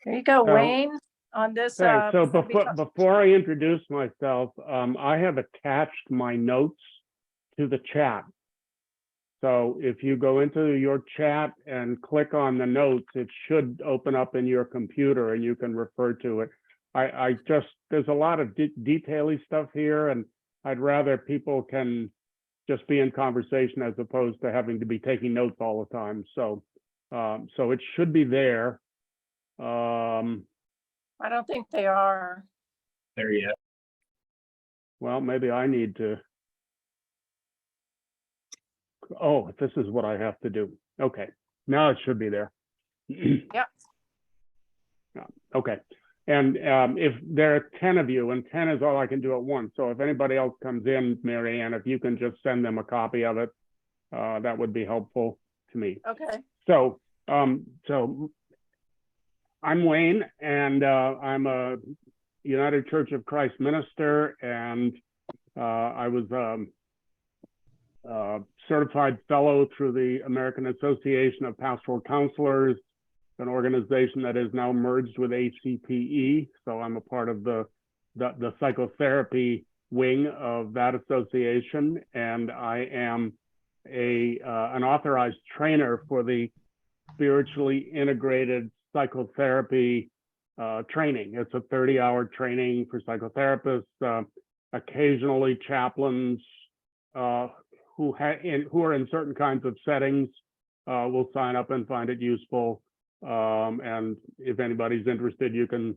There you go, So- Wayne, on this. Thanks. So it's gonna be before I introduce myself, I have attached my notes to the chat. So if you go into your chat and click on the notes, it should open up in your computer and you can refer to it. There's a lot of detaily stuff here, and I'd rather people can just be in conversation as opposed to having to be taking notes all the time. So it should be there. I don't think they are. There yet. Well, maybe I need to. Oh, this is what I have to do. Okay, now it should be there. Yep. Okay, and if there are 10 of you, and 10 is all I can do at once. So if anybody else comes in, Mary Ann, if you can just send them a copy of it, that would be helpful to me. Okay. So I'm Wayne, and I'm a United Church of Christ minister, and I was certified fellow through the American Association of Pastoral Counselors, an organization that is now merged with ACPE. So I'm a part of the psychotherapy wing of that association, and I am an authorized trainer for the spiritually integrated psychotherapy training. It's a 30-hour training for psychotherapists, occasionally chaplains who are in certain kinds of settings will sign up and find it useful. And if anybody's interested, you can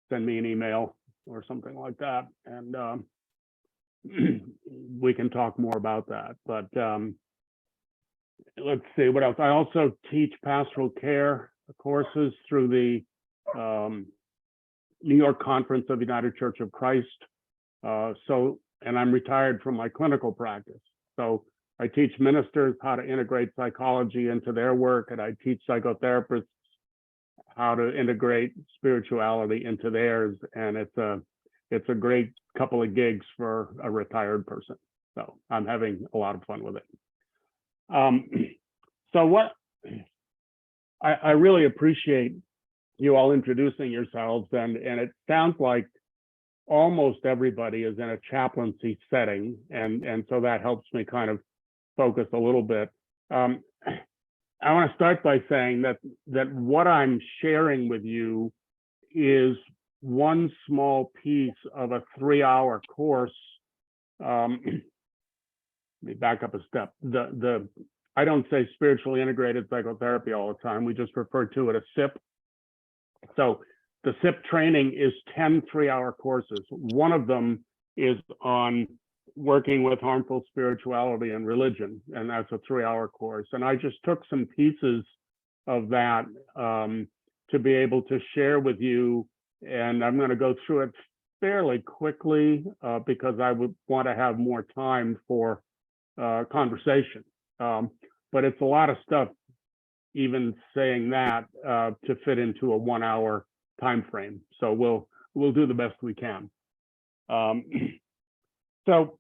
send me an email or something like that, and we can talk more about that. But let's see what else. I also teach pastoral care courses through the New York Conference of United Church of Christ. And I'm retired from my clinical practice. So I teach ministers how to integrate psychology into their work, and I teach psychotherapists how to integrate spirituality into theirs. And it's a great couple of gigs for a retired person. So I'm having a lot of fun with it. So what I really appreciate you all introducing yourselves, and it sounds like almost everybody is in a chaplaincy setting, and so that helps me kind of focus a little bit. I want to start by saying that what I'm sharing with you is one small piece of a 3-hour course. Let me back up a step. I don't say spiritually integrated psychotherapy all the time. We just refer to it as SIP. So the SIP training is 10 3-hour courses. One of them is on working with harmful spirituality and religion, and that's a 3-hour course. And I just took some pieces of that to be able to share with you, and I'm going to go through it fairly quickly because I would want to have more time for conversation. But it's a lot of stuff, even saying that, to fit into a 1-hour time frame. So we'll do the best we can. So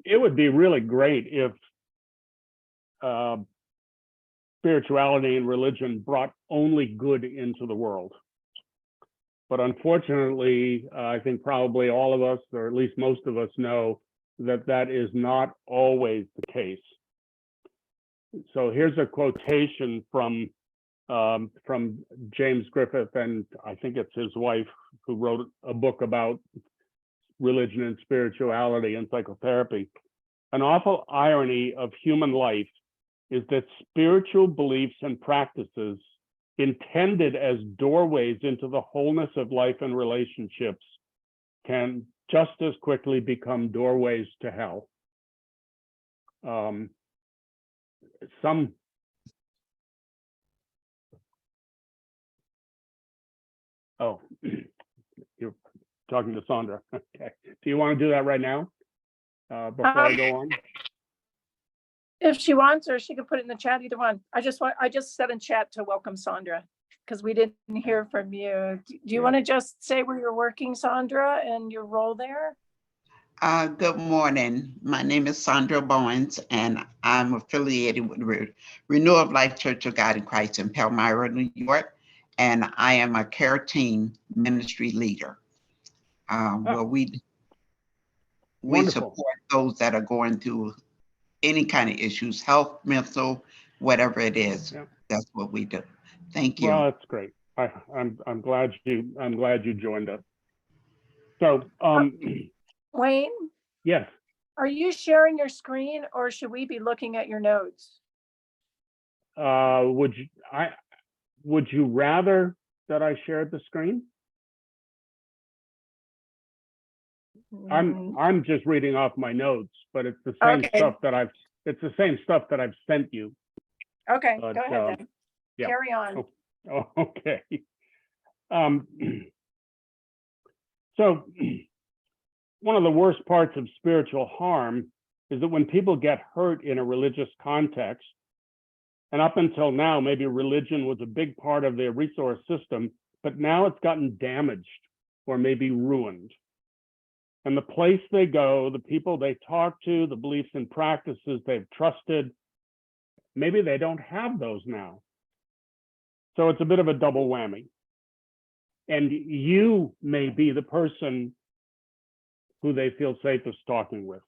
it would be really great if spirituality and religion brought only good into the world. But unfortunately, I think probably all of us, or at least most of us, know that that is not always the case. So here's a quotation from James Griffith, and I think it's his wife, who wrote a book about religion and spirituality and psychotherapy. An awful irony of human life is that spiritual beliefs and practices intended as doorways into the wholeness of life and relationships can just as quickly become doorways to hell. Oh, you're talking to Sandra. Okay. Do you want to do that right now before I go on? If she wants, or she can put it in the chat, either one. I just said in chat to welcome Sandra because we didn't hear from you. Do you want to just say where you're working, Sandra, and your role there? Good morning. My name is Sandra Bowens, and I'm affiliated with Renewal of Life Church of God in Christ in Palmyra, New York, and I am a care team ministry leader. Where we Wonderful. support those that are going through any kind of issues, health, mental, whatever it is. Yeah. That's what we do. Thank you. Well, that's great. I'm glad you joined us. So, Wayne, yes. are you sharing your screen or should we be looking at your notes? Would you rather that I shared the screen? I'm just reading off my notes, but it's the same stuff that I've sent you. Okay, But, go ahead then. yeah. Carry on. Oh, okay. So one of the worst parts of spiritual harm is that when people get hurt in a religious context, and up until now, maybe religion was a big part of their resource system, but now it's gotten damaged or maybe ruined. And the place they go, the people they talk to, the beliefs and practices they've trusted, maybe they don't have those now. So it's a bit of a double whammy. And you may be the person who they feel safest talking with.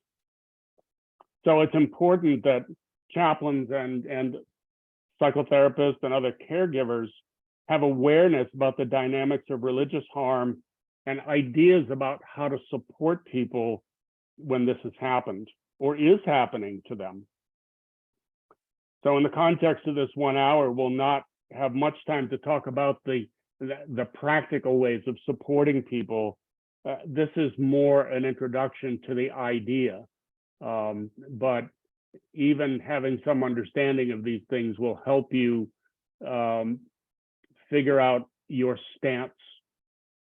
So it's important that chaplains and psychotherapists and other caregivers have awareness about the dynamics of religious harm and ideas about how to support people when this has happened or is happening to them. So in the context of this 1 hour, we'll not have much time to talk about the practical ways of supporting people. This is more an introduction to the idea, but even having some understanding of these things will help you figure out your stance,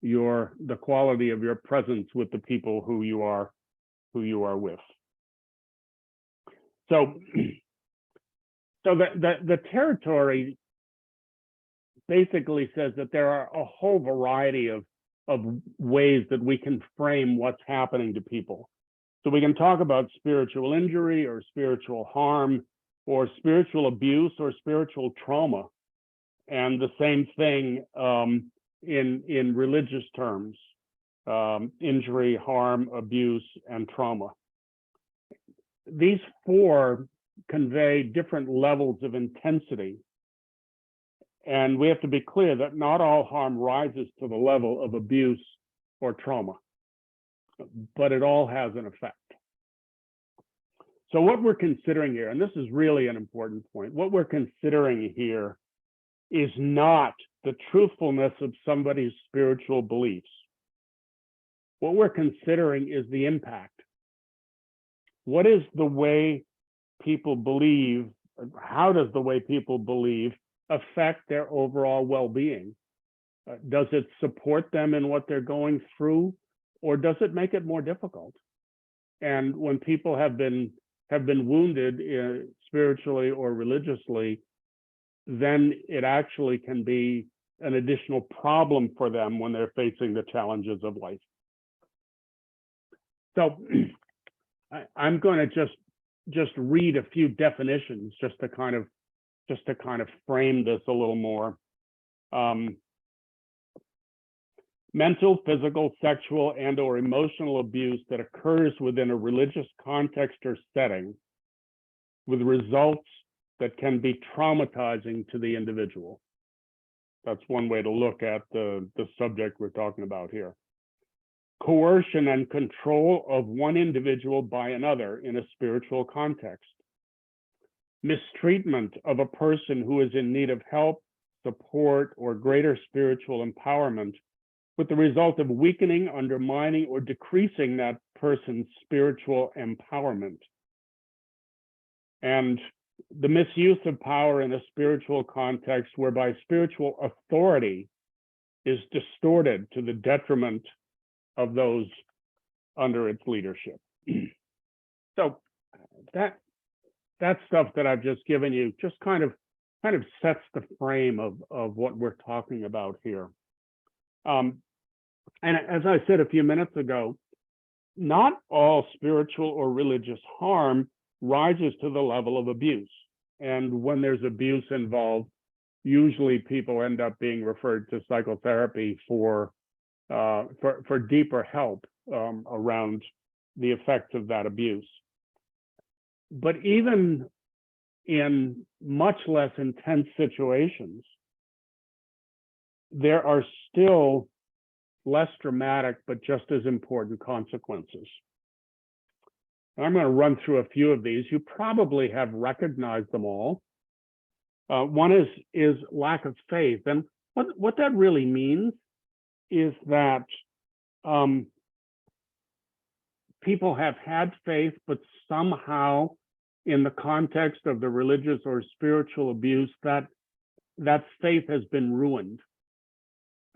the quality of your presence with the people who you are with. So the territory basically says that there are a whole variety of ways that we can frame what's happening to people. So we can talk about spiritual injury or spiritual harm or spiritual abuse or spiritual trauma. And the same thing in religious terms, injury, harm, abuse, and trauma. These four convey different levels of intensity. And we have to be clear that not all harm rises to the level of abuse or trauma, but it all has an effect. So what we're considering here, and this is really an important point, what we're considering here is not the truthfulness of somebody's spiritual beliefs. What we're considering is the impact. What is the way people believe, how does the way people believe affect their overall well-being? Does it support them in what they're going through, or does it make it more difficult? And when people have been wounded spiritually or religiously, then it actually can be an additional problem for them when they're facing the challenges of life. So I'm going to just read a few definitions just to kind of frame this a little more. Mental, physical, sexual, and or emotional abuse that occurs within a religious context or setting with results that can be traumatizing to the individual. That's one way to look at the subject we're talking about here. Coercion and control of one individual by another in a spiritual context. Mistreatment of a person who is in need of help, support, or greater spiritual empowerment with the result of weakening, undermining, or decreasing that person's spiritual empowerment. And the misuse of power in a spiritual context whereby spiritual authority is distorted to the detriment of those under its leadership. So that stuff that I've just given you just kind of sets the frame of what we're talking about here. And as I said a few minutes ago, not all spiritual or religious harm rises to the level of abuse. And when there's abuse involved, usually people end up being referred to psychotherapy for deeper help around the effects of that abuse. But even in much less intense situations, there are still less dramatic but just as important consequences. And I'm going to run through a few of these. You probably have recognized them all. One is lack of faith. And what that really means is that people have had faith, but somehow in the context of the religious or spiritual abuse, that faith has been ruined.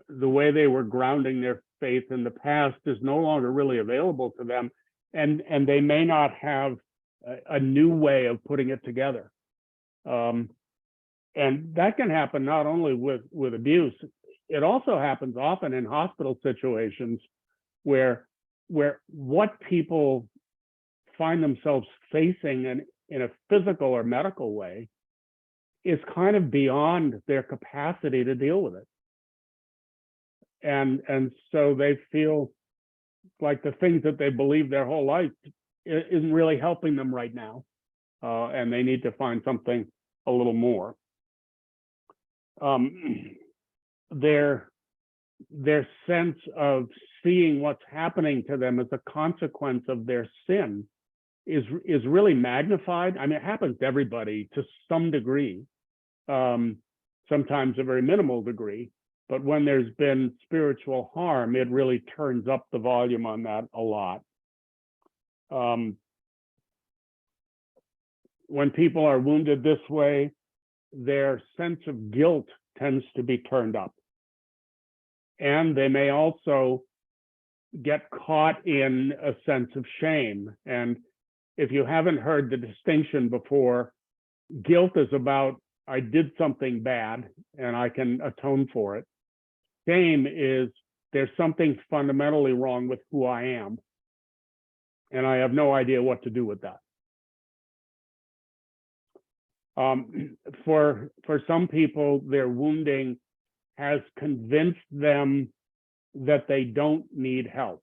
The way they were grounding their faith in the past is no longer really available to them, and they may not have a new way of putting it together. And that can happen not only with abuse, it also happens often in hospital situations where what people find themselves facing in a physical or medical way is kind of beyond their capacity to deal with it. And so they feel like the things that they believe their whole life isn't really helping them right now. And they need to find something a little more. Their sense of seeing what's happening to them as a consequence of their sin is really magnified. I mean, it happens to everybody to some degree, sometimes a very minimal degree. But when there's been spiritual harm, it really turns up the volume on that a lot. When people are wounded this way, their sense of guilt tends to be turned up. And they may also get caught in a sense of shame. And if you haven't heard the distinction before, guilt is about, I did something bad and I can atone for it. Shame is, there's something fundamentally wrong with who I am, and I have no idea what to do with that. For some people, their wounding has convinced them that they don't need help,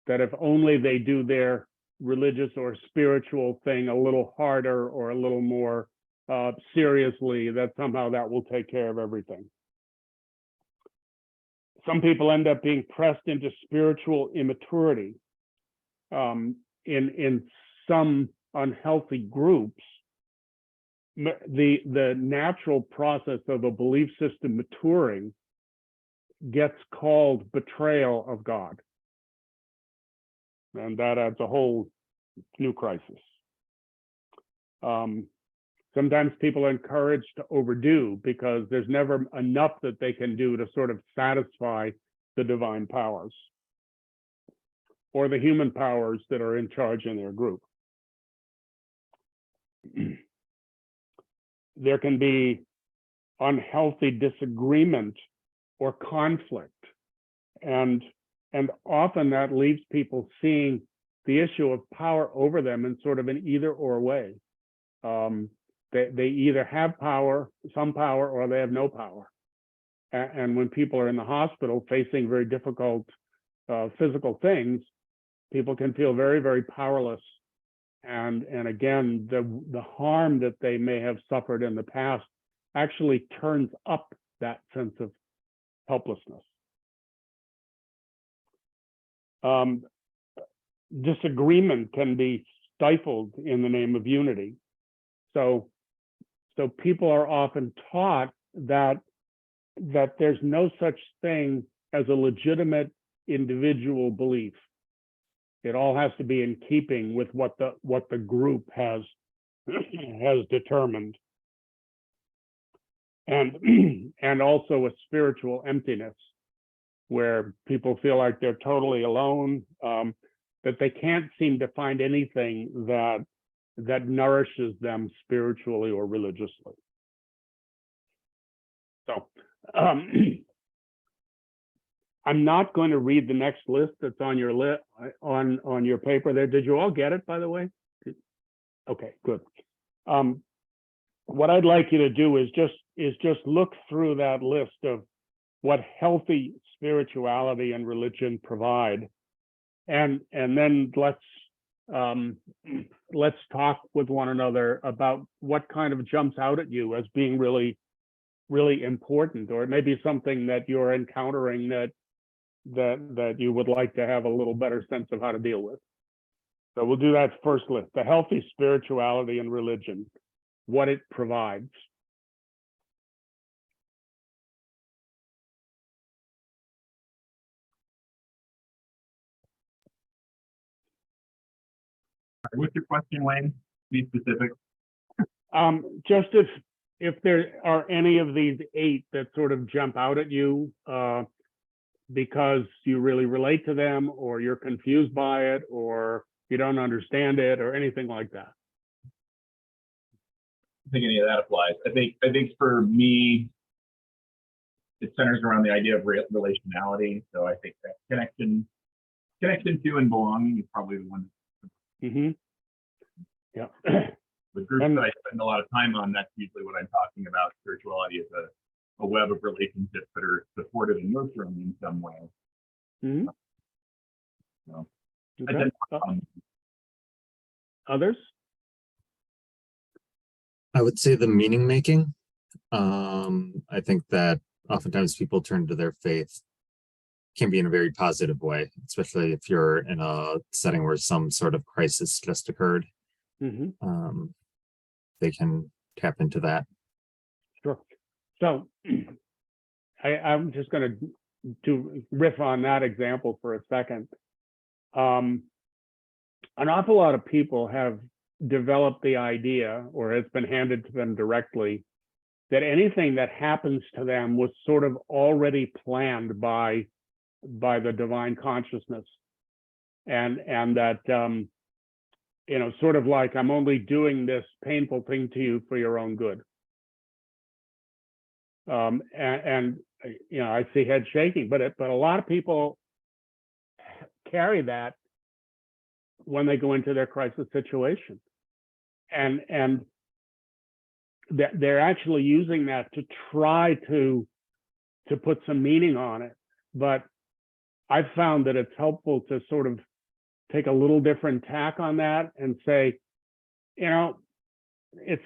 that if only they do their religious or spiritual thing a little harder or a little more seriously, that somehow that will take care of everything. Some people end up being pressed into spiritual immaturity. In some unhealthy groups, the natural process of a belief system maturing gets called betrayal of God. And that adds a whole new crisis. Sometimes people are encouraged to overdo because there's never enough that they can do to sort of satisfy the divine powers or the human powers that are in charge in their group. There can be unhealthy disagreement or conflict, and often that leaves people seeing the issue of power over them in sort of an either or way. They either have power, some power, or they have no power. And when people are in the hospital facing very difficult physical things, people can feel very, very powerless. And again, the harm that they may have suffered in the past actually turns up that sense of helplessness. Disagreement can be stifled in the name of unity. So people are often taught that there's no such thing as a legitimate individual belief. It all has to be in keeping with what the group has determined, and also a spiritual emptiness where people feel like they're totally alone, that they can't seem to find anything that nourishes them spiritually or religiously. So I'm not going to read the next list that's on your on your paper there. Did you all get it, by the way? Okay, good. What I'd like you to do is just look through that list of what healthy spirituality and religion provide, and then let's talk with one another about what kind of jumps out at you as being really, really important, or maybe something that you're encountering that you would like to have a little better sense of how to deal with. So we'll do that first list: the healthy spirituality and religion, what it provides. What's your question, Wayne? Be specific. Just if there are any of these 8 that sort of jump out at you because you really relate to them, or you're confused by it, or you don't understand it, or anything like that. I think any of that applies. I think for me, it centers around the idea of relationality. So I think that connection to and belonging is probably the one. Mm-hmm. Yeah. The groups that I spend a lot of time on, that's usually what I'm talking about. Spirituality is a web of relationships that are supportive and nurturing in some way. Mm-hmm. So, Okay. Others? I would say the meaning making. I think that oftentimes people turn to their faith can be in a very positive way, especially if you're in a setting where some sort of crisis just occurred. Mm-hmm. They can tap into that. Sure. So I'm just going to riff on that example for a second. An awful lot of people have developed the idea, or it's been handed to them directly, that anything that happens to them was sort of already planned by the divine consciousness, and that sort of like, I'm only doing this painful thing to you for your own good. And I see head shaking, but a lot of people carry that when they go into their crisis situation, and they're actually using that to try to put some meaning on it. But I've found that it's helpful to sort of take a little different tack on that and say, it's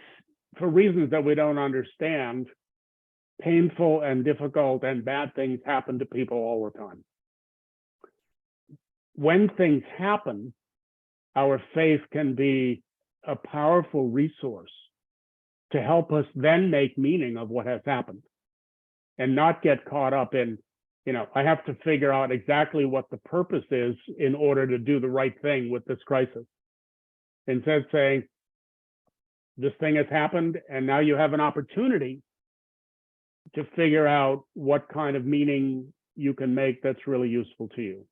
for reasons that we don't understand, painful and difficult and bad things happen to people all the time. When things happen, our faith can be a powerful resource to help us then make meaning of what has happened, and not get caught up in, I have to figure out exactly what the purpose is in order to do the right thing with this crisis. Instead, saying, this thing has happened, and now you have an opportunity to figure out what kind of meaning you can make that's really useful to you.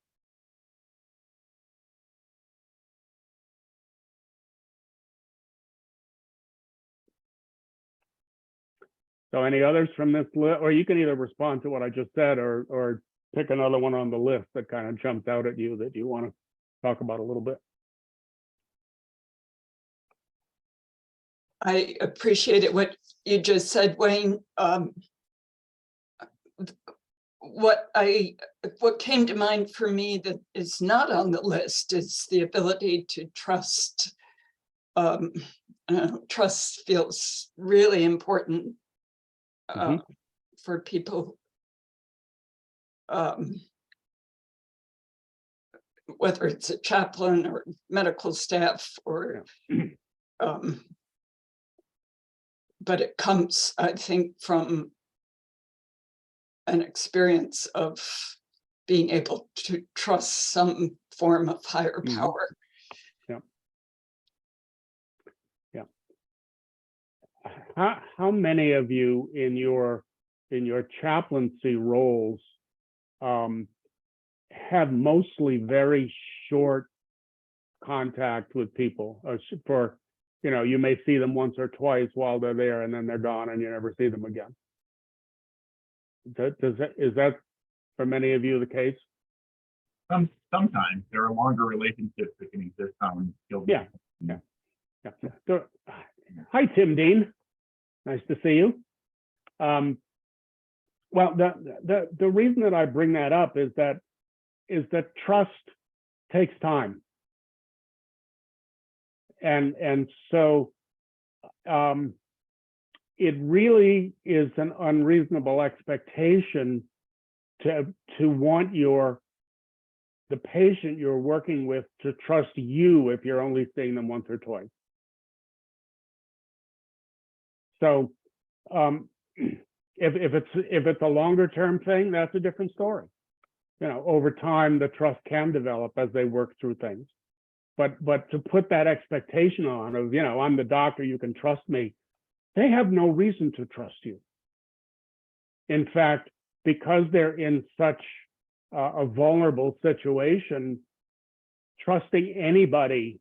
So any others from this list, or you can either respond to what I just said, or pick another one on the list that kind of jumps out at you that you want to talk about a little bit. I appreciated what you just said, Wayne. What came to mind for me that is not on the list is the ability to trust. Trust feels really important for people, whether it's a chaplain or medical staff, or but it comes, I think, from an experience of being able to trust some form of higher power. How many of you in your chaplaincy roles have mostly very short contact with people? For you may see them once or twice while they're there, and then they're gone, and you never see them again. Is that for many of you the case? Sometimes there are longer relationships that can exist on skilled. Yeah. So, hi, Tim Dean. Nice to see you. Well, the reason that I bring that up is that trust takes time, and so it really is an unreasonable expectation to want the patient you're working with to trust you if you're only seeing them once or twice. So if it's a longer term thing, that's a different story. You know, over time the trust can develop as they work through things. But to put that expectation on of, you know, I'm the doctor, you can trust me, they have no reason to trust you. In fact, because they're in such a vulnerable situation, trusting anybody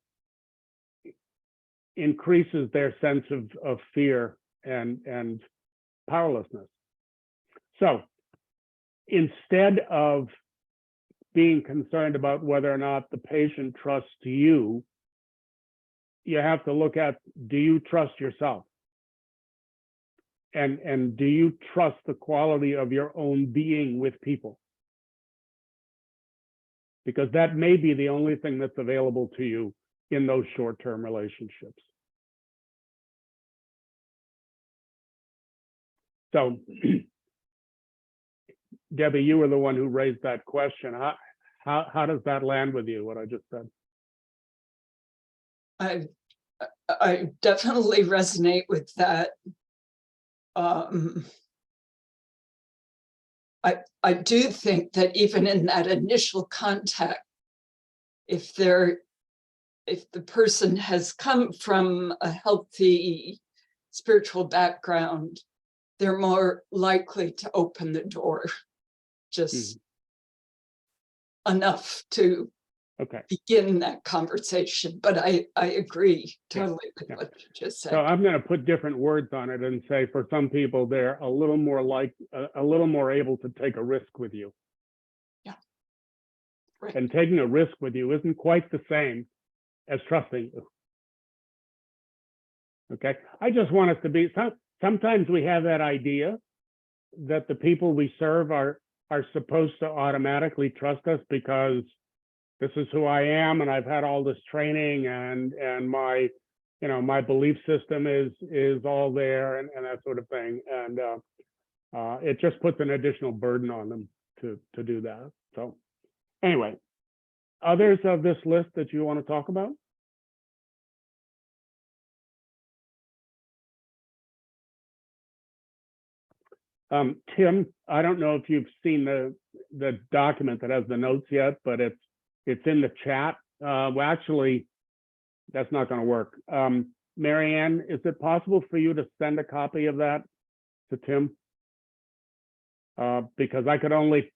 increases their sense of fear and powerlessness. So instead of being concerned about whether or not the patient trusts you, you have to look at, do you trust yourself? And do you trust the quality of your own being with people? Because that may be the only thing that's available to you in those short-term relationships. So, Debbie, you were the one who raised that question. How does that land with you, what I just said? I definitely resonate with that. I do think that even in that initial contact, if the person has come from a healthy spiritual background, they're more likely to open the door just enough to begin that conversation. But I agree totally with what you just said. So I'm going to put different words on it and say, for some people, they're a little more able to take a risk with you. Yeah. Right. And taking a risk with you isn't quite the same as trusting you. Okay. I just want us to be, sometimes we have that idea that the people we serve are supposed to automatically trust us because this is who I am, and I've had all this training, and my, you know, my belief system is all there, and that sort of thing. And it just puts an additional burden on them to do that. So anyway, others of this list that you want to talk about? Tim, I don't know if you've seen the document that has the notes yet, but it's in the chat. Well, actually, that's not going to work. Marianne, is it possible for you to send a copy of that to Tim? Because I could only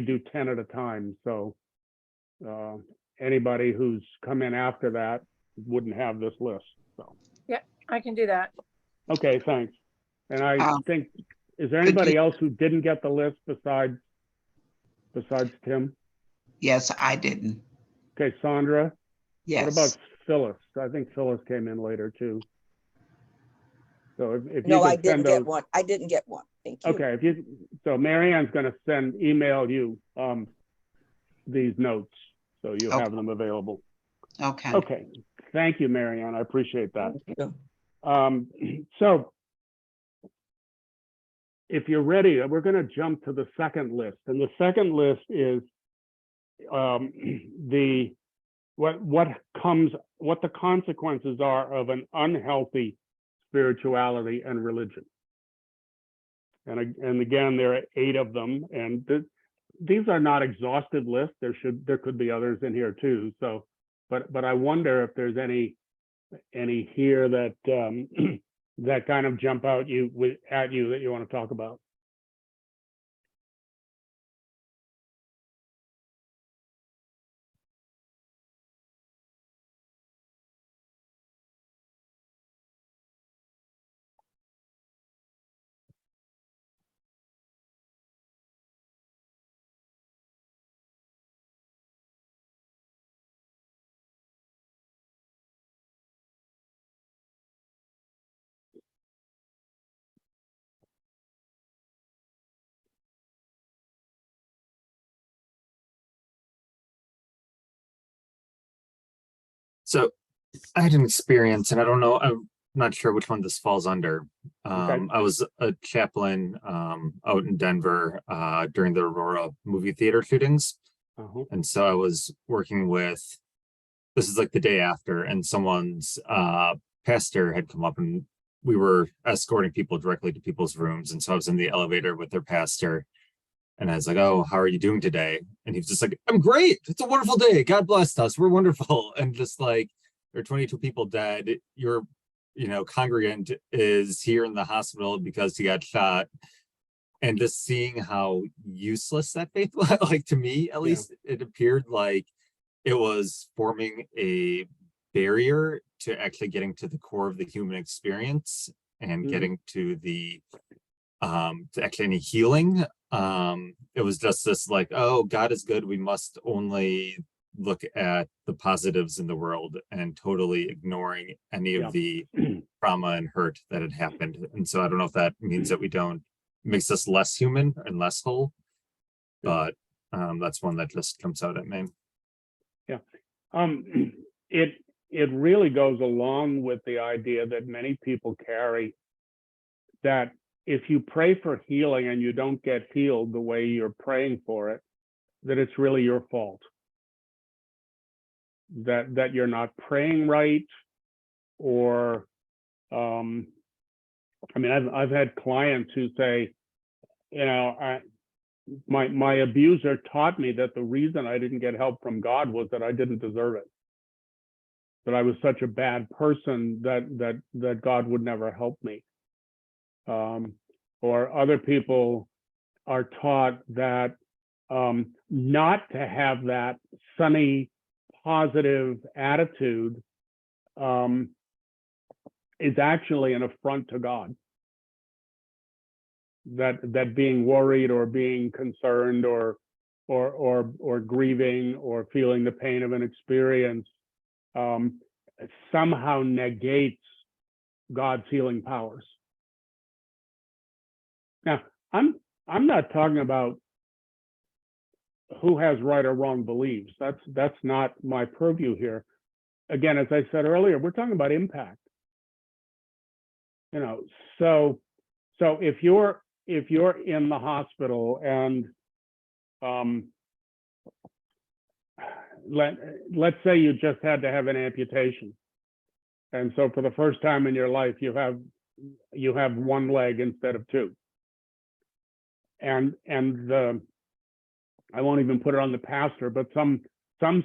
do 10 at a time. So anybody who's come in after that wouldn't have this list. So Yeah, I can do that. okay, thanks. And I think, is there anybody else who didn't get the list besides Tim? Yes, I didn't. Okay, Sandra. Yes. What about Phyllis? I think Phyllis came in later too. So if no, you I could didn't send get those, one. I didn't get one. Thank you. okay, so Marianne's going to email you these notes so you have them available. Okay. Okay, thank you, Marianne. I appreciate that. Thank you. So if you're ready, we're going to jump to the second list, and the second list is what the consequences are of an unhealthy spirituality and religion. And again, there are 8 of them, and these are not exhaustive lists. There could be others in here too. So, but I wonder if there's any here that that kind of jump out at you that you want to talk about. So I had an experience, and I don't know, I'm not sure which one this falls under. Okay. I was a chaplain out in Denver during the Aurora movie theater shootings. Uh-huh. And so I was working with, this is like the day after, and someone's pastor had come up, and we were escorting people directly to people's rooms. And so I was in the elevator with their pastor, and I was like, "Oh, how are you doing today?" And he was just like, "I'm great. It's a wonderful day. God blessed us. We're wonderful." And just like, there are 22 people dead. Your, congregant is here in the hospital because he got shot. And just seeing how useless that faith was, like to me, at least, it appeared like it was forming a barrier to actually getting to the core of the human experience and getting to the to actually any healing. It was just this like, oh, God is good, we must only look at the positives in the world, and totally ignoring any of the trauma and hurt that had happened. And so I don't know if that means that we don't, makes us less human and less whole, but that's one that just comes out at me. It really goes along with the idea that many people carry, that if you pray for healing and you don't get healed the way you're praying for it, that it's really your fault. That you're not praying right, or I've had clients who say, my abuser taught me that the reason I didn't get help from God was that I didn't deserve it. That I was such a bad person that God would never help me. Or other people are taught that not to have that sunny, positive attitude is actually an affront to God. That being worried or being concerned or grieving or feeling the pain of an experience somehow negates God's healing powers. Now, I'm not talking about who has right or wrong beliefs. That's not my purview here. Again, as I said earlier, we're talking about impact. So if you're in the hospital and let's say you just had to have an amputation, and so for the first time in your life you have one leg instead of two, and I won't even put it on the pastor, but some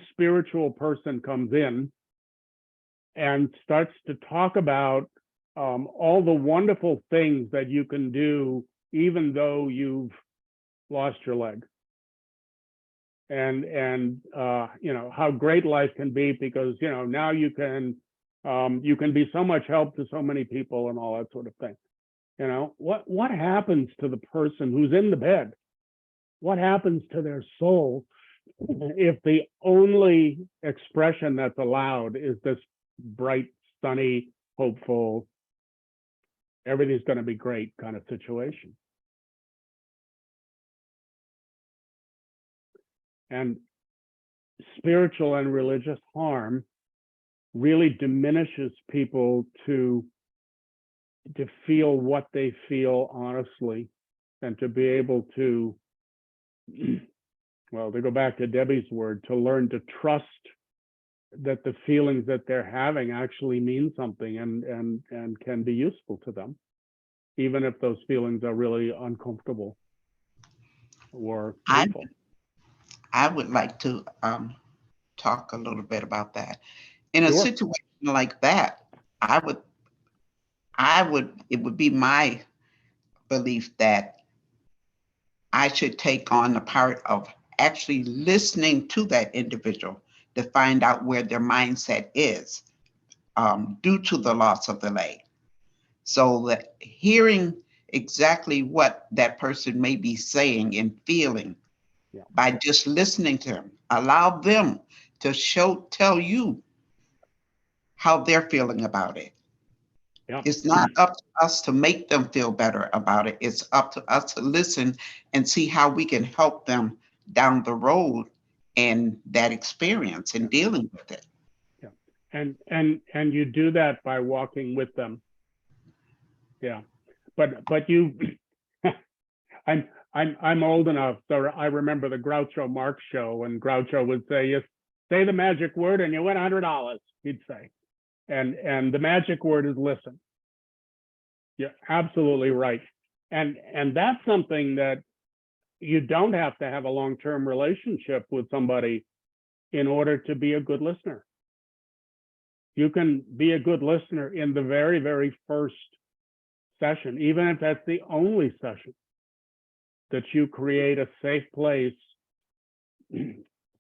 spiritual person comes in and starts to talk about all the wonderful things that you can do even though you've lost your leg, and how great life can be because now you can be so much help to so many people and all that sort of thing. What happens to the person who's in the bed? What happens to their soul if the only expression that's allowed is this bright, sunny, hopeful, everything's going to be great kind of situation? And spiritual and religious harm really diminishes people to feel what they feel honestly, and to be able to, well, to go back to Debbie's word, to learn to trust that the feelings that they're having actually mean something and can be useful to them, even if those feelings are really uncomfortable or painful. I would like to talk a little bit about that. In a Sure. situation like that, it would be my belief that I should take on the part of actually listening to that individual to find out where their mindset is due to the loss of the leg. So that hearing exactly what that person may be saying and feeling, by just listening to them, allow them to tell you how they're feeling about it. Yeah. It's not up to us to make them feel better about it. It's up to us to listen and see how we can help them down the road in that experience and dealing with it. Yeah. And you do that by walking with them. Yeah, but you, I'm old enough, so I remember the Groucho Marx show, and Groucho would say, "You say the magic word and you win $100." He'd say, and the magic word is listen. You're absolutely right, and that's something that you don't have to have a long-term relationship with somebody in order to be a good listener. You can be a good listener in the very, very first session, even if that's the only session, that you create a safe place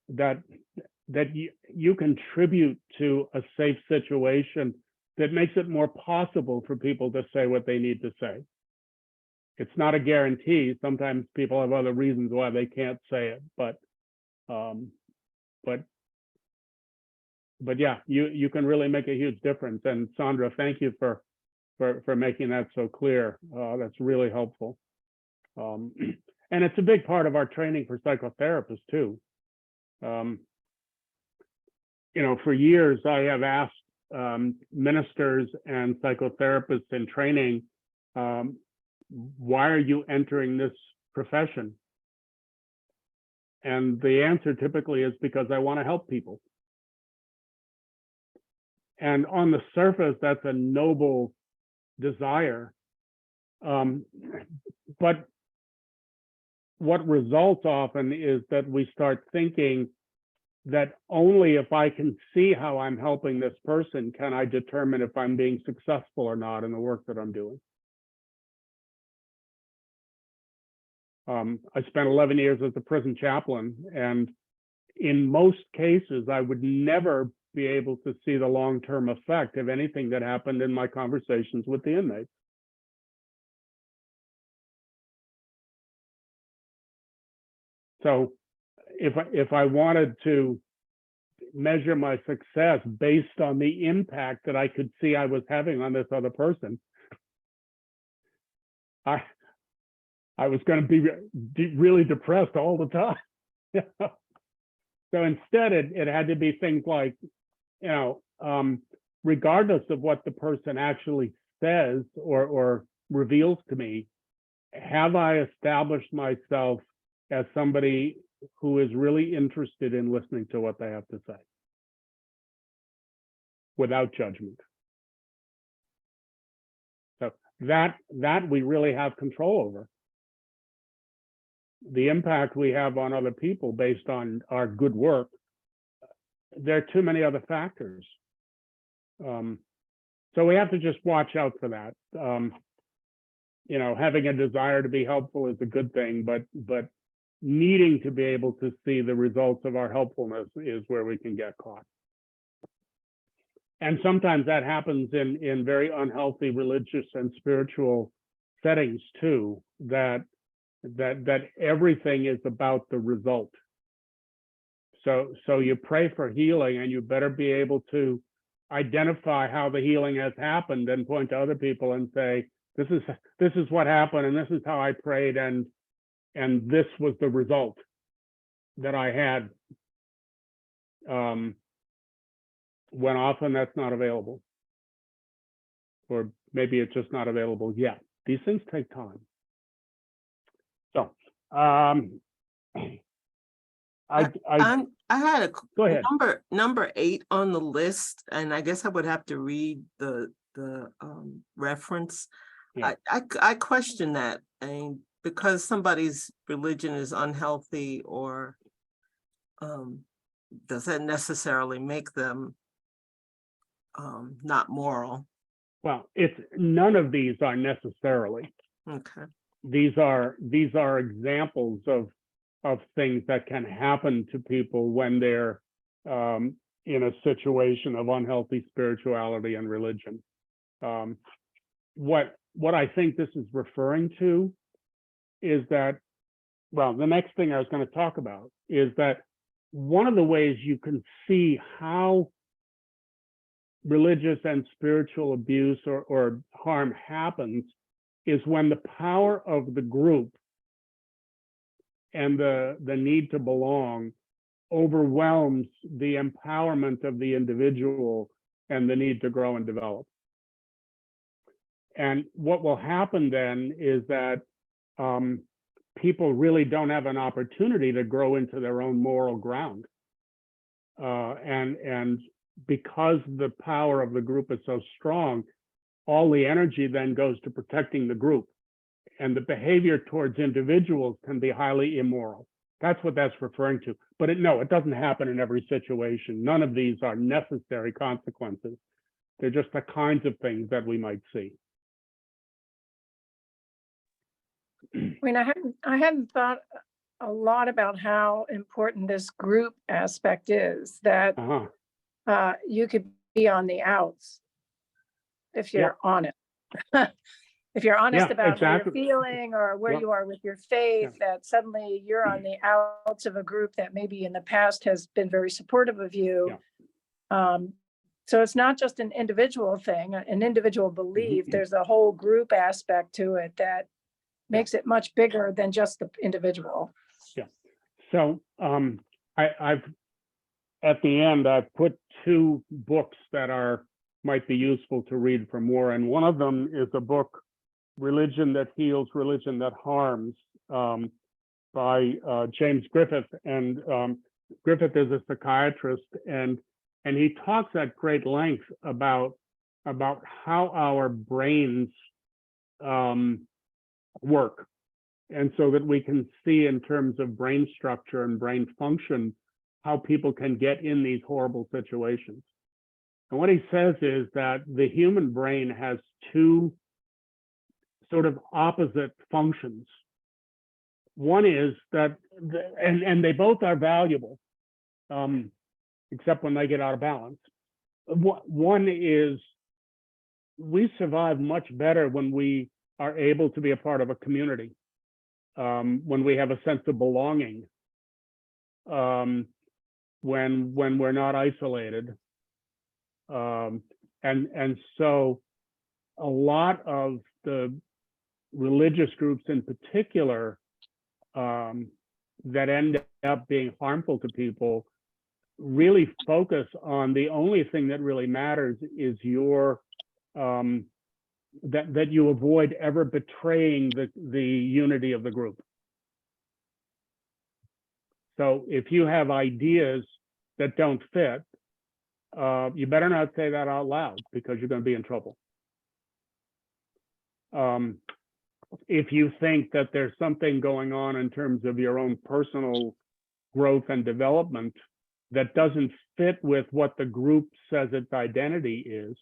that you contribute to a safe situation that makes it more possible for people to say what they need to say. It's not a guarantee. Sometimes people have other reasons why they can't say it, but yeah, you can really make a huge difference. And Sandra, thank you for making that so clear. That's really helpful. And it's a big part of our training for psychotherapists too. For years I have asked ministers and psychotherapists in training, why are you entering this profession? And the answer typically is because I want to help people. And on the surface, that's a noble desire. But what results often is that we start thinking that only if I can see how I'm helping this person can I determine if I'm being successful or not in the work that I'm doing. I spent 11 years as a prison chaplain, and in most cases, I would never be able to see the long-term effect of anything that happened in my conversations with the inmates. So if I wanted to measure my success based on the impact that I could see I was having on this other person, I was going to be really depressed all the time. So instead, it had to be things like, regardless of what the person actually says or reveals to me, have I established myself as somebody who is really interested in listening to what they have to say without judgment? So that we really have control over. The impact we have on other people based on our good work, there are too many other factors. So we have to just watch out for that. Having a desire to be helpful is a good thing, but needing to be able to see the results of our helpfulness is where we can get caught. And sometimes that happens in very unhealthy religious and spiritual settings too, that everything is about the result. So you pray for healing, and you better be able to identify how the healing has happened and point to other people and say, this is what happened, and this is how I prayed, and this was the result that I had. When often that's not available, or maybe it's just not available yet. These things take time. So I had a go ahead. number 8 on the list, and I guess I would have to read the reference. Yeah. I question that, because somebody's religion is unhealthy, or does that necessarily make them not moral? Well, it's none of these are necessarily. Okay. These are examples of things that can happen to people when they're in a situation of unhealthy spirituality and religion. What I think this is referring to is that, well, the next thing I was going to talk about is that one of the ways you can see how religious and spiritual abuse or harm happens is when the power of the group and the need to belong overwhelms the empowerment of the individual and the need to grow and develop. And what will happen then is that people really don't have an opportunity to grow into their own moral ground. And because the power of the group is so strong, all the energy then goes to protecting the group. And the behavior towards individuals can be highly immoral. That's what that's referring to. But no, it doesn't happen in every situation. None of these are necessary consequences. They're just the kinds of things that we might see. I mean, I hadn't thought a lot about how important this group aspect is, that you could be on the outs if you're honest. If you're honest about how you're feeling or where you are with your faith, that suddenly you're on the outs of a group that maybe in the past has been very supportive of you. So it's not just an individual thing, an individual belief. There's a whole group aspect to it that makes it much bigger than just the individual. So I've at the end, I've put 2 books that might be useful to read for more. And one of them is a book, Religion That Heals, Religion That Harms, by James Griffith. And Griffith is a psychiatrist, and he talks at great length about how our brains work. And so that we can see in terms of brain structure and brain function, how people can get in these horrible situations. And what he says is that the human brain has 2 sort of opposite functions. One is that, and they both are valuable, except when they get out of balance. One is we survive much better when we are able to be a part of a community, when we have a sense of belonging, when we're not isolated. And so a lot of the religious groups in particular that end up being harmful to people really focus on the only thing that really matters is your that you avoid ever betraying the unity of the group. So if you have ideas that don't fit, you better not say that out loud, because you're going to be in trouble. If you think that there's something going on in terms of your own personal growth and development that doesn't fit with what the group says its identity is,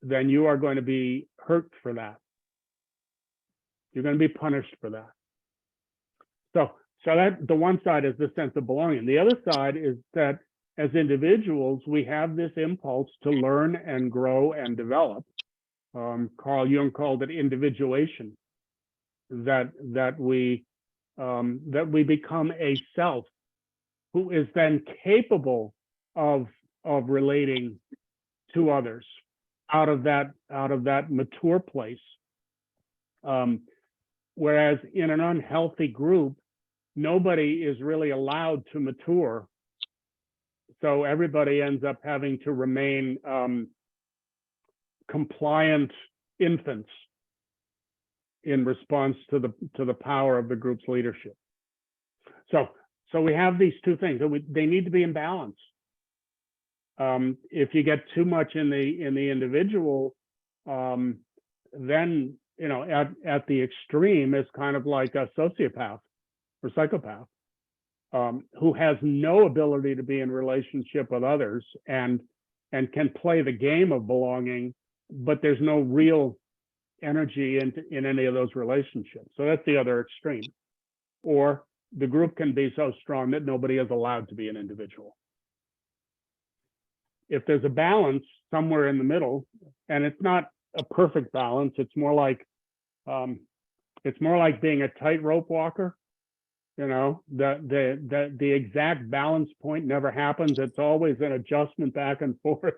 then you are going to be hurt for that. You're going to be punished for that. So that the one side is the sense of belonging. The other side is that as individuals, we have this impulse to learn and grow and develop. Carl Jung called it individuation. That we become a self who is then capable of relating to others out of that mature place. Whereas in an unhealthy group, nobody is really allowed to mature. So everybody ends up having to remain compliant infants in response to the power of the group's leadership. So we have these 2 things. They need to be in balance. If you get too much in the individual, then at the extreme is kind of like a sociopath or psychopath who has no ability to be in relationship with others and can play the game of belonging, but there's no real energy in any of those relationships. So that's the other extreme. Or the group can be so strong that nobody is allowed to be an individual. If there's a balance somewhere in the middle, and it's not a perfect balance, it's more like being a tightrope walker. The exact balance point never happens. It's always an adjustment back and forth.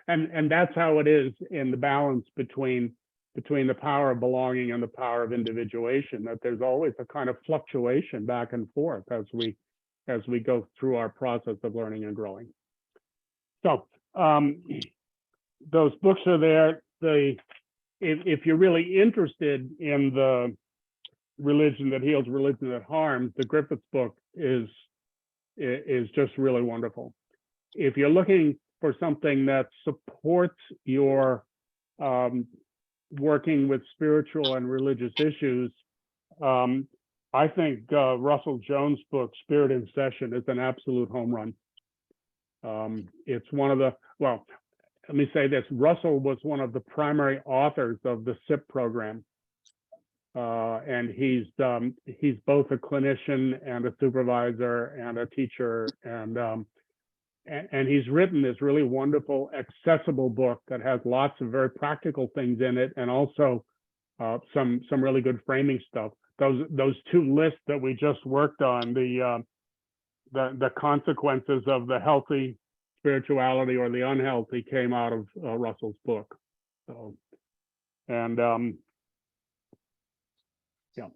And that's how it is in the balance between the power of belonging and the power of individuation, that there's always a kind of fluctuation back and forth as we go through our process of learning and growing. So those books are there. If you're really interested in the religion that heals, religion that harms, the Griffiths book is just really wonderful. If you're looking for something that supports your working with spiritual and religious issues, I think Russell Jones' book, Spirit in Session, is an absolute home run. It's one of the, well, let me say this, Russell was one of the primary authors of the SIP program. And he's both a clinician and a supervisor and a teacher, and he's written this really wonderful, accessible book that has lots of very practical things in it, and also some really good framing stuff. Those two lists that we just worked on, the consequences of the healthy spirituality or the unhealthy, came out of Russell's book. So, and yeah,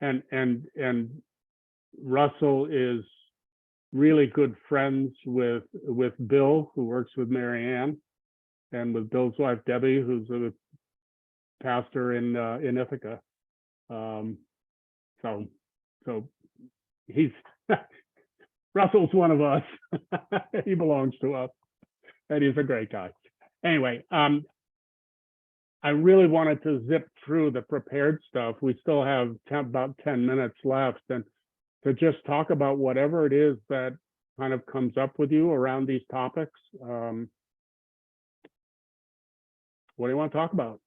and Russell is really good friends with Bill, who works with Mary Ann, and with Bill's wife Debbie, who's a pastor in Ithaca. So he's Russell's one of us. He belongs to us, and he's a great guy. Anyway, I really wanted to zip through the prepared stuff. We still have about 10 minutes left, and to just talk about whatever it is that kind of comes up with you around these topics. What do you want to talk about?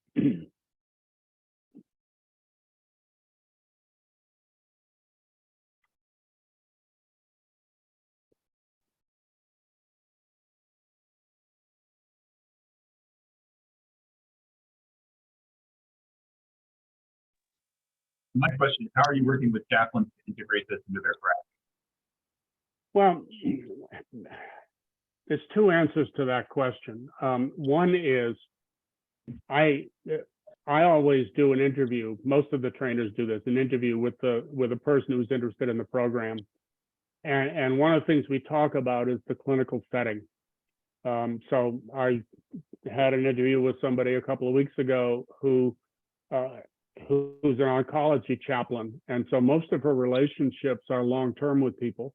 My question is, how are you working with chaplains to integrate this into their practice? Well, there's two answers to that question. One is I always do an interview. Most of the trainers do this, an interview with a person who's interested in the program. And one of the things we talk about is the clinical setting. So I had an interview with somebody a couple of weeks ago who's an oncology chaplain, and so most of her relationships are long-term with people,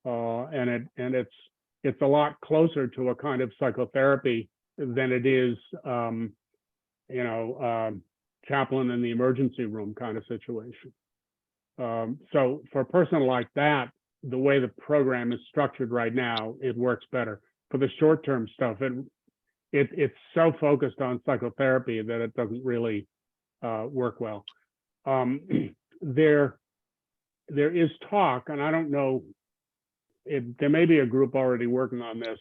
and it's a lot closer to a kind of psychotherapy than it is, chaplain in the emergency room kind of situation. So for a person like that, the way the program is structured right now, it works better. For the short-term stuff, it's so focused on psychotherapy that it doesn't really work well. There is talk, and I don't know, there may be a group already working on this,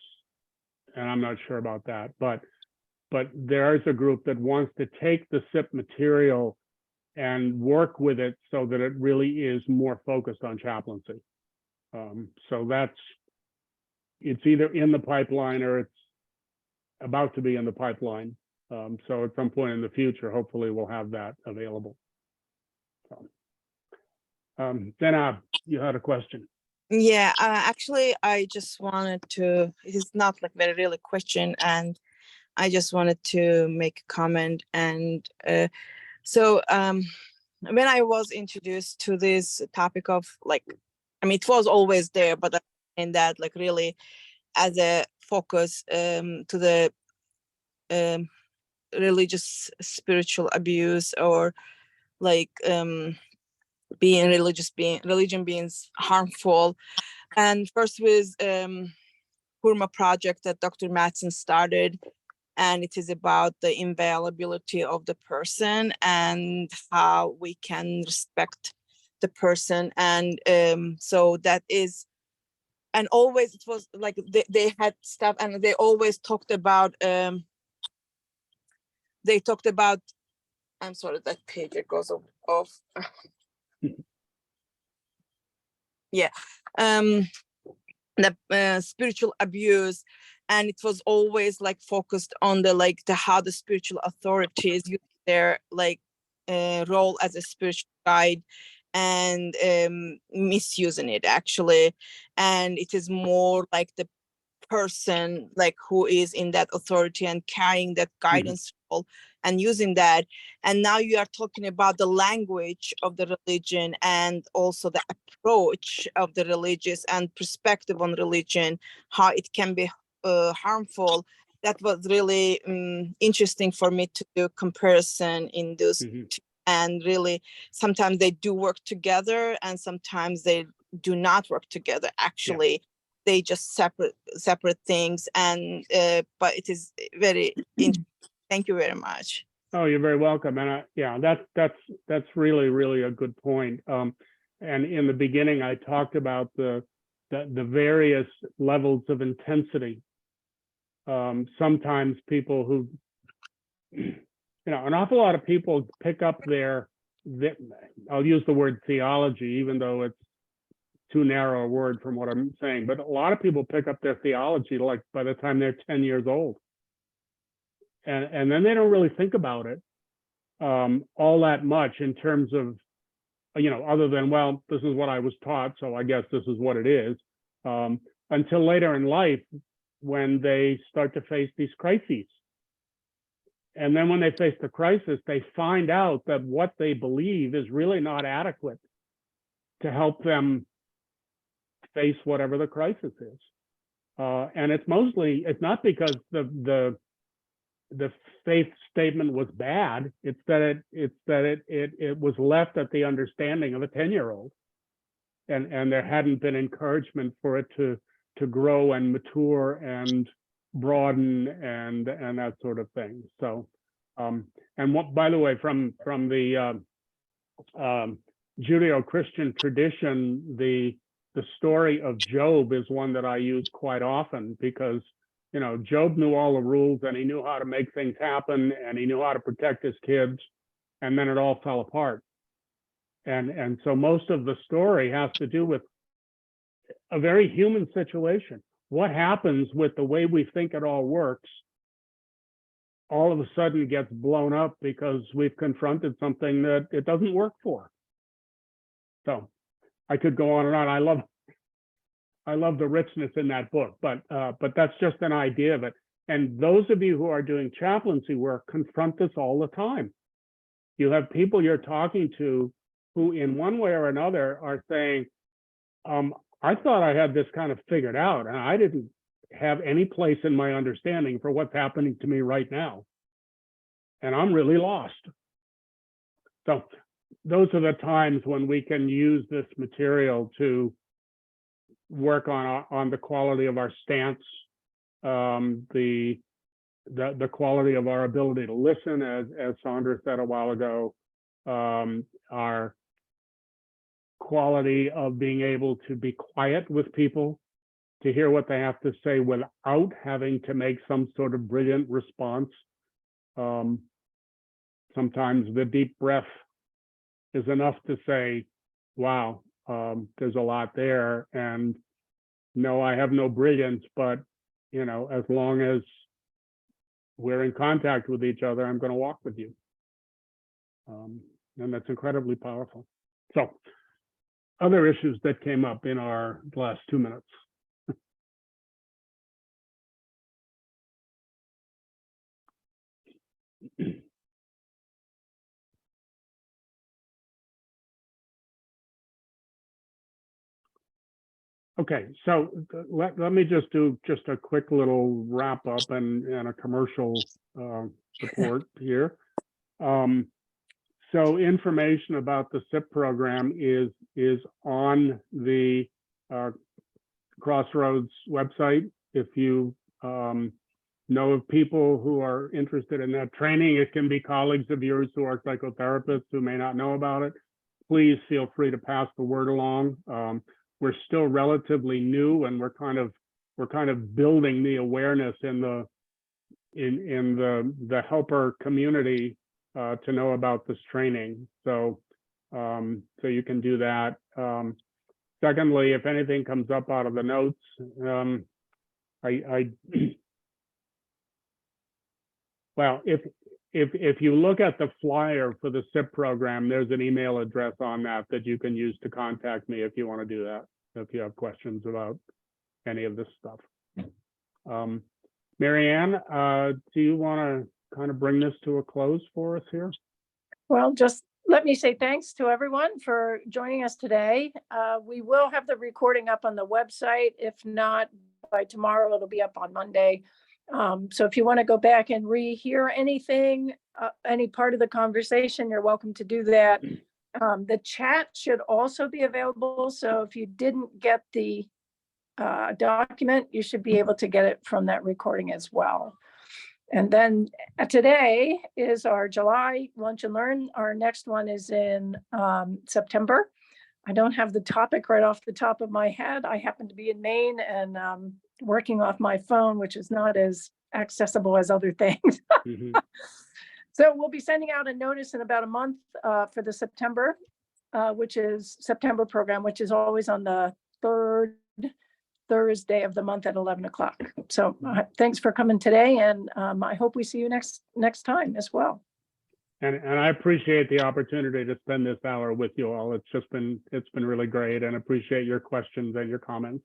and I'm not sure about that, but there is a group that wants to take the SIP material and work with it so that it really is more focused on chaplaincy. So it's either in the pipeline or it's about to be in the pipeline. So at some point in the future, hopefully we'll have that available. So, Zena, you had a question. Yeah, actually, I just wanted to, it is not like very really question, and I just wanted to make a comment. And so when I was introduced to this topic of it was always there, but in that really as a focus to the religious spiritual abuse, or religion being harmful. And first with Hurma project that Dr. Mattson started, and it is about the inviolability of the person and how we can respect the person. And so that is, and always it was they had stuff, and they always talked about I'm sorry, that page it goes off. Yeah, the spiritual abuse, and it was always focused on the how the spiritual authorities use their role as a spiritual guide and misusing it actually. And it is more the person like who is in that authority and carrying that guidance role and using that. And now you are talking about the language of the religion and also the approach of the religious and perspective on religion, how it can be harmful. That was really interesting for me to do comparison in those two. And really sometimes they do work together and sometimes they do not work together. Actually, they just separate things. And but it is very interesting. Thank you very much. Oh, you're very welcome. And yeah, that's really a good point. And in the beginning, I talked about the various levels of intensity. Sometimes people who, an awful lot of people pick up I'll use the word theology, even though it's too narrow a word from what I'm saying, but a lot of people pick up their theology like by the time they're 10 years old. And then they don't really think about it all that much in terms of, other than, well, this is what I was taught, so I guess this is what it is, until later in life when they start to face these crises. And then when they face the crisis, they find out that what they believe is really not adequate to help them face whatever the crisis is. And it's not because the faith statement was bad. It's that it was left at the understanding of a 10-year-old, and there hadn't been encouragement for it to grow and mature and broaden and that sort of thing. So, and what, by the way, from the Judeo-Christian tradition, the story of Job is one that I use quite often because, Job knew all the rules and he knew how to make things happen and he knew how to protect his kids, and then it all fell apart. And so most of the story has to do with a very human situation. What happens with the way we think it all works all of a sudden gets blown up because we've confronted something that it doesn't work for. So I could go on and on. I love the richness in that book, but that's just an idea of it. And those of you who are doing chaplaincy work confront this all the time. You have people you're talking to who in one way or another are saying, I thought I had this kind of figured out and I didn't have any place in my understanding for what's happening to me right now. And I'm really lost. So those are the times when we can use this material to work on the quality of our stance, the quality of our ability to listen, as Sandra said a while ago, our quality of being able to be quiet with people, to hear what they have to say without having to make some sort of brilliant response. Sometimes the deep breath is enough to say, wow, there's a lot there, and no, I have no brilliance, but as long as we're in contact with each other, I'm going to walk with you. And that's incredibly powerful. So other issues that came up in our last 2 minutes. Okay, so let me just do a quick little wrap up and a commercial support here. So information about the SIP program is on the Crossroads website. If you know of people who are interested in that training, it can be colleagues of yours who are psychotherapists who may not know about it. Please feel free to pass the word along. We're still relatively new, and we're kind of building the awareness in the helper community to know about this training. So you can do that. Secondly, if anything comes up out of the notes, well, if you look at the flyer for the SIP program, there's an email address on that you can use to contact me if you want to do that, if you have questions about any of this stuff. Mary Ann, do you want to kind of bring this to a close for us here? Well, just let me say thanks to everyone for joining us today. We will have the recording up on the website. If not, by tomorrow, it'll be up on Monday. So if you want to go back and rehear anything, any part of the conversation, you're welcome to do that. The chat should also be available. So if you didn't get the document, you should be able to get it from that recording as well. And then today is our July Lunch and Learn. Our next one is in September. I don't have the topic right off the top of my head. I happen to be in Maine and working off my phone, which is not as accessible as other things. So we'll be sending out a notice in about a month for the September, which is September program, which is always on the third Thursday of the month at 11 o'clock. So thanks for coming today. And I hope we see you next time as well. And I appreciate the opportunity to spend this hour with you all. It's been really great, and appreciate your questions and your comments.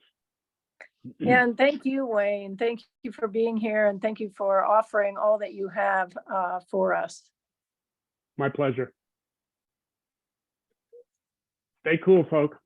Yeah, and thank you, Wayne. Thank you for being here, and thank you for offering all that you have for us. My pleasure. Stay cool, folks.